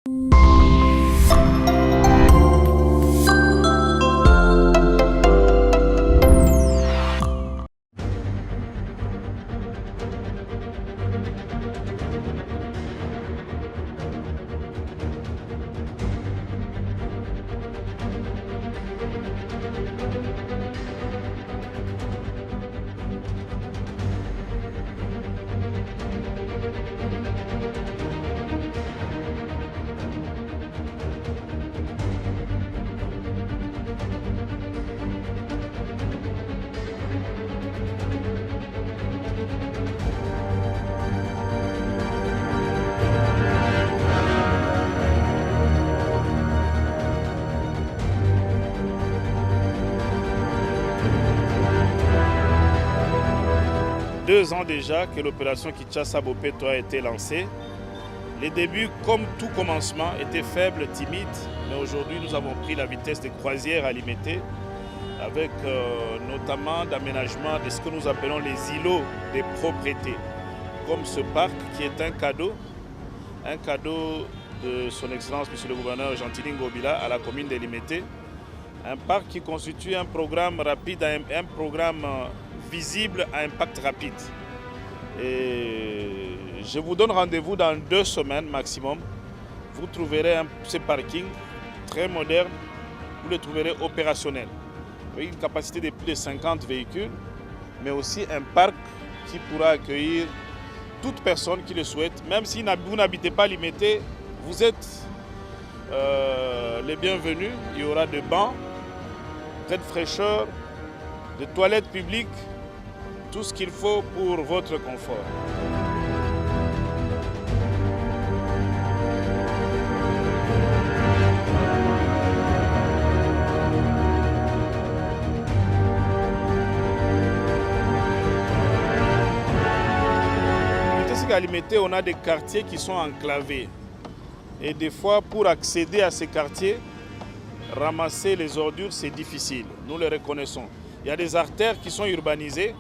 2 ans déjà que l'opération Kinshasa Bopeto a été lancée. Les débuts, comme tout commencement, étaient faibles, timides, mais aujourd'hui nous avons pris la vitesse de croisière à Limete, avec notamment d'aménagement de ce que nous appelons les îlots des propriétés, comme ce parc qui est un cadeau de son Excellence Monsieur le Gouverneur Gentilin Ngobila à la commune de Limete, un parc qui constitue un programme rapide, un programme visible à impact rapide. Et je vous donne rendez-vous dans 2 semaines maximum. Vous trouverez ce parking très moderne, vous le trouverez opérationnel, avec une capacité de plus de 50 véhicules, mais aussi un parc qui pourra accueillir toute personne qui le souhaite. Même si vous n'habitez pas Limete, vous êtes les bienvenus. Il y aura des bancs, de fraîcheur, des toilettes publiques, tout ce qu'il faut pour votre confort. À Limete, on a des quartiers qui sont enclavés. Et des fois, pour accéder à ces quartiers, ramasser les ordures, c'est difficile. Nous le reconnaissons. Il y a des artères qui sont urbanisées,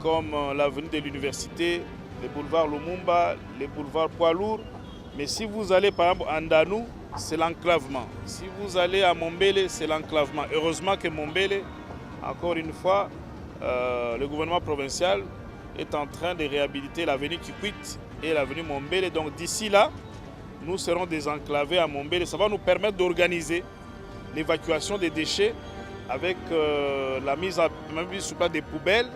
comme l'avenue de l'université, les boulevards Lumumba, les boulevards Poids-Lourds. Mais si vous allez par exemple à Ndanou, c'est l'enclavement. Si vous allez à Mombele, c'est l'enclavement. Heureusement que Mombele, encore une fois, le gouvernement provincial est en train de réhabiliter l'avenue Kikwit et l'avenue Mombele. Donc d'ici là, nous serons désenclavés à Mombele. Ça va nous permettre d'organiser l'évacuation des déchets avec la mise sur place des poubelles.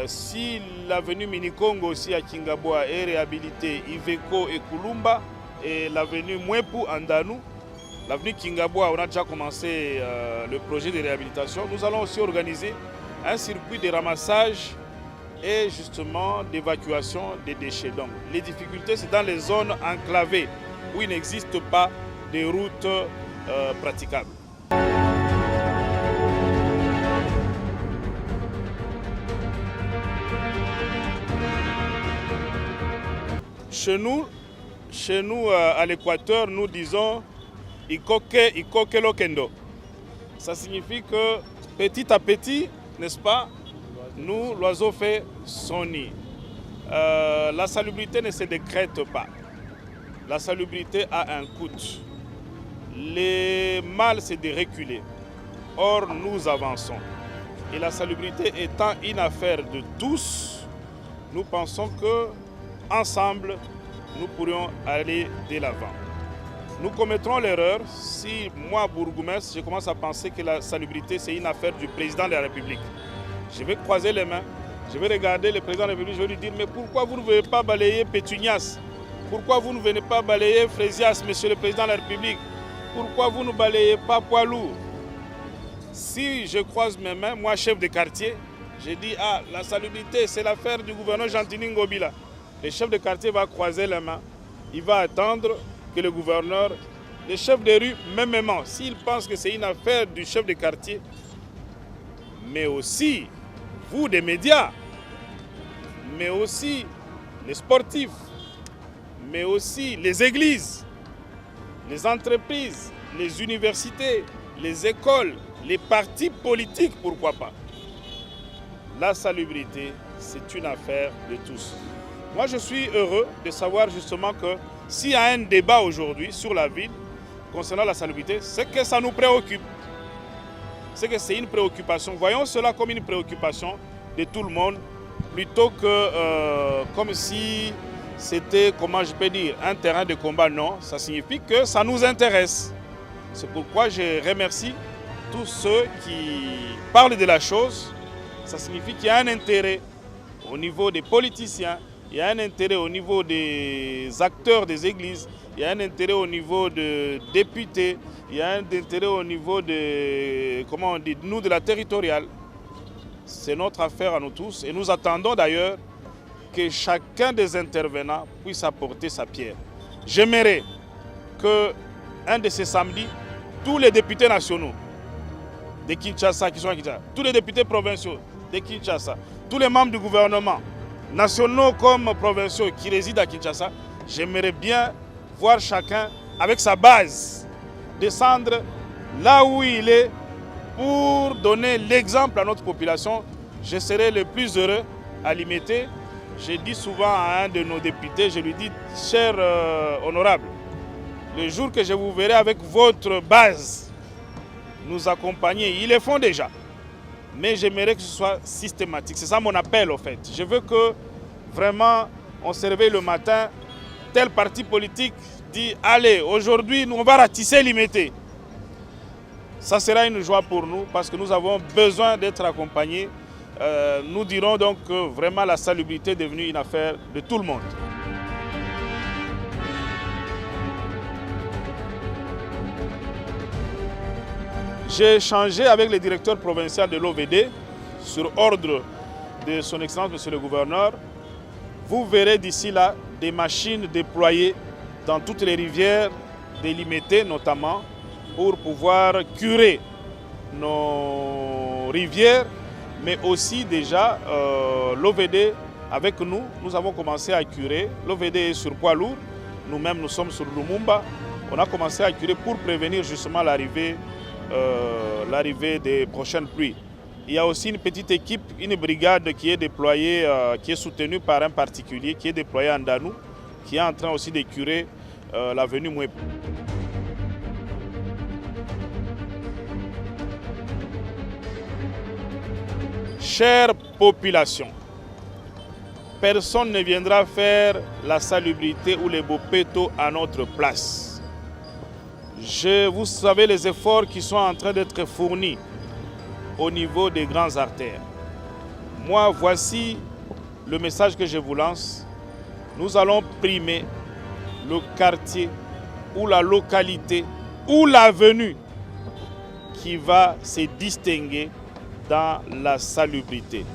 Si l'avenue Minikongo aussi à Kingaboa est réhabilitée, Iveco et Kulumba, et l'avenue Mwepu à Ndanou, l'avenue Kingaboa, on a déjà commencé le projet de réhabilitation. Nous allons aussi organiser un circuit de ramassage et justement d'évacuation des déchets. Donc les difficultés, c'est dans les zones enclavées où il n'existe pas de routes praticables. Chez nous à l'Équateur, nous disons « ikoke lokendo ». Ça signifie que petit à petit, n'est-ce pas, nous, l'oiseau fait son nid. La salubrité ne se décrète pas. La salubrité a un coût. Le mal, c'est de reculer. Or, nous avançons. Et la salubrité étant une affaire de tous, nous pensons que ensemble, nous pourrions aller de l'avant. Nous commettrons l'erreur si moi, bourgmestre, je commence à penser que la salubrité, c'est une affaire du président de la République. Je vais croiser les mains, je vais regarder le président de la République, je vais lui dire, mais pourquoi vous ne venez pas balayer Pétunias? Pourquoi vous ne venez pas balayer Frésias, monsieur le président de la République? Pourquoi vous ne balayez pas Poids-Lourd? Si je croise mes mains, moi, chef de quartier, je dis, ah, la salubrité, c'est l'affaire du gouverneur Gentilin Ngobila. Le chef de quartier va croiser les mains. Il va attendre que le gouverneur, le chef de rue, mêmement, s'il pense que c'est une affaire du chef de quartier, mais aussi vous, des médias, mais aussi les sportifs, mais aussi les églises, les entreprises, les universités, les écoles, les partis politiques, pourquoi pas. La salubrité, c'est une affaire de tous. Moi, je suis heureux de savoir justement que s'il y a un débat aujourd'hui sur la ville concernant la salubrité, c'est que ça nous préoccupe. C'est que c'est une préoccupation. Voyons cela comme une préoccupation de tout le monde, plutôt que comme si c'était, comment je peux dire, un terrain de combat. Non, ça signifie que ça nous intéresse. C'est pourquoi je remercie tous ceux qui parlent de la chose. Ça signifie qu'il y a un intérêt au niveau des politiciens, il y a un intérêt au niveau des acteurs des églises, il y a un intérêt au niveau des députés, il y a un intérêt au niveau de, comment on dit, nous de la territoriale. C'est notre affaire à nous tous et nous attendons d'ailleurs que chacun des intervenants puisse apporter sa pierre. J'aimerais qu'un de ces samedis, tous les députés nationaux de Kinshasa qui sont à Kinshasa, tous les députés provinciaux de Kinshasa, tous les membres du gouvernement, nationaux comme provinciaux qui résident à Kinshasa, j'aimerais bien voir chacun avec sa base descendre là où il est pour donner l'exemple à notre population. Je serai le plus heureux à l'imiter. Je dis souvent à un de nos députés, je lui dis, cher honorable, le jour que je vous verrai avec votre base nous accompagner, ils le font déjà. Mais j'aimerais que ce soit systématique. C'est ça mon appel en fait. Je veux que vraiment on se réveille le matin, tel parti politique dit, allez, aujourd'hui on va ratisser l'imité. Ça sera une joie pour nous parce que nous avons besoin d'être accompagnés. Nous dirons donc que vraiment la salubrité est devenue une affaire de tout le monde. J'ai échangé avec le directeur provincial de l'OVD sur ordre de son Excellence, Monsieur le Gouverneur. Vous verrez d'ici là des machines déployées dans toutes les rivières délimitées notamment pour pouvoir curer nos rivières, mais aussi déjà l'OVD avec nous, nous avons commencé à curer. L'OVD est sur poids lourd, nous-mêmes nous sommes sur Lumumba. On a commencé à curer pour prévenir justement l'arrivée des prochaines pluies. Il y a aussi une petite équipe, une brigade qui est déployée, qui est soutenue par un particulier, qui est déployée en Danou, qui est en train aussi de curer l'avenue Mouep. Chère population, personne ne viendra faire la salubrité ou les bopetos à notre place. Vous savez les efforts qui sont en train d'être fournis au niveau des grandes artères. Moi, voici le message que je vous lance. Nous allons primer le quartier ou la localité ou l'avenue qui va se distinguer dans la salubrité.